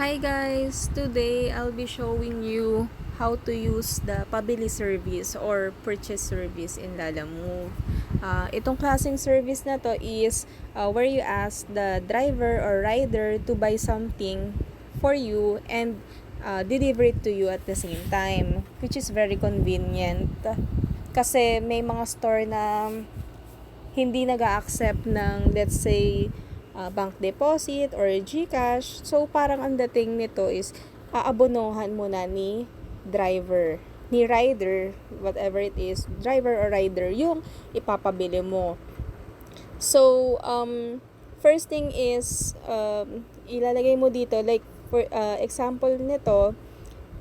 Hi guys! Today I'll be showing you how to use the Pabili service or purchase service in Lalamove. Itong klaseng service na to is where you ask the driver or rider to buy something for you and deliver it to you at the same time, which is very convenient. Kasi may mga store na hindi nag-accept ng, let's say, bank deposit or GCash. So, parang ang dating nito is aabonohan mo na ni rider, whatever it is, driver or rider, yung ipapabili mo. So, first thing is, ilalagay mo dito, like, for example nito,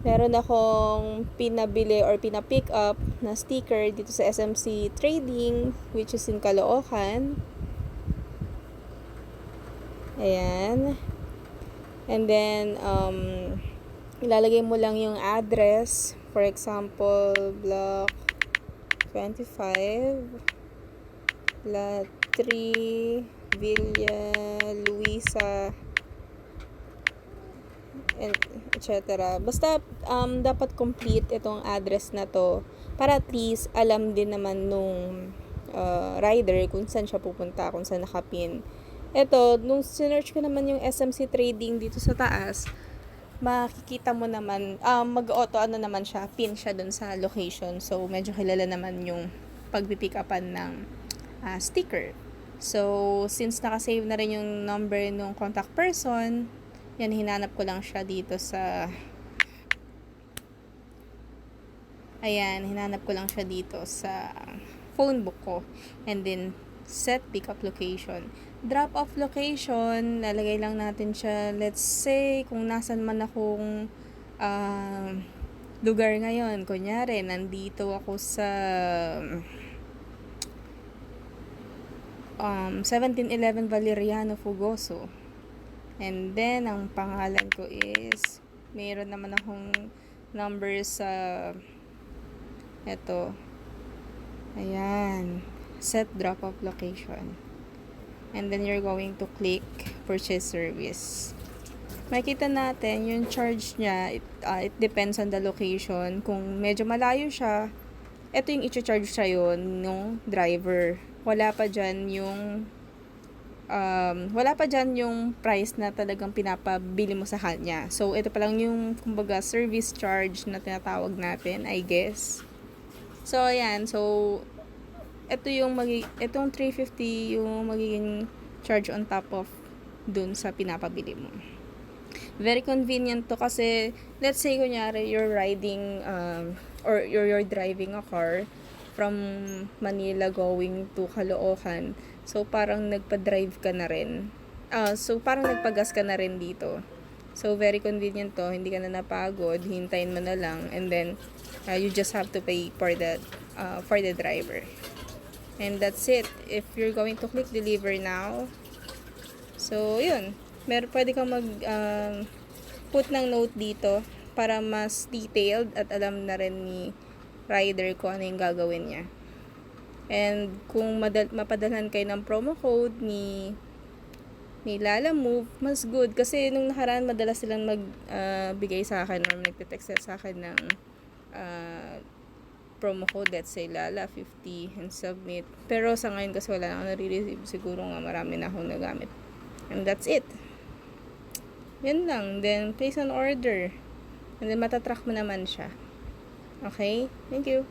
meron akong pinabili or pina-pick up na sticker dito sa SMC Trading, which is in Caloocan. Ayan. And then, ilalagay mo lang yung address. For example, Block 25, Lot 3, Villa Luisa, and etc. Basta dapat complete itong address na to para at least alam din naman nung rider kung saan siya pupunta, kung saan nakapin. Ito, nung sinearch ko naman yung SMC Trading dito sa taas, makikita mo naman, mag-auto naman siya, pin siya dun sa location. So, medyo kilala naman yung pagpipick upan ng sticker. So, since nakasave na rin yung number ng contact person, yan, hinanap ko lang siya dito sa phone book ko. And then, set pickup location. Drop off location, lalagay lang natin siya, let's say, kung nasan man akong lugar ngayon. Kunyari, nandito ako sa 1711 Valeriano, Fugoso. And then, ang pangalan ko is, mayroon naman akong number sa eto. Ayan. Set drop-off location. And then, you're going to click purchase service. Makita natin, yung charge niya, it depends on the location. Kung medyo malayo siya, ito yung i-charge sa'yo ng driver. Wala pa dyan yung price na talagang pinapabili mo sa kanya. So, ito pa lang yung, kumbaga, service charge na tinatawag natin, I guess. So, ayan. So, itong 350 yung magiging charge on top of dun sa pinapabili mo. Very convenient to kasi, let's say, kunyari, you're riding, or you're driving a car from Manila going to Caloocan. So, parang nagpa-drive ka na rin. Parang nagpagas ka na rin dito. So, very convenient to. Hindi ka na napagod. Hintayin mo na lang. And then, you just have to pay for the driver. And that's it. If you're going to click deliver now, so, yun. Pwede kang put ng note dito para mas detailed at alam na rin ni rider ko ano yung gagawin niya. And kung mapadalhan kayo ng promo code ni Lalamove, mas good. Kasi nung nakaraan, madalas silang magbigay sa akin or nagte-text sa akin ng promo code, let's say Lala 50 and submit. Pero sa ngayon kasi wala na akong nare-receive, siguro nga marami na akong nagamit. And that's it. Yan lang. Then place an order. And then matatrack mo naman siya. Okay? Thank you.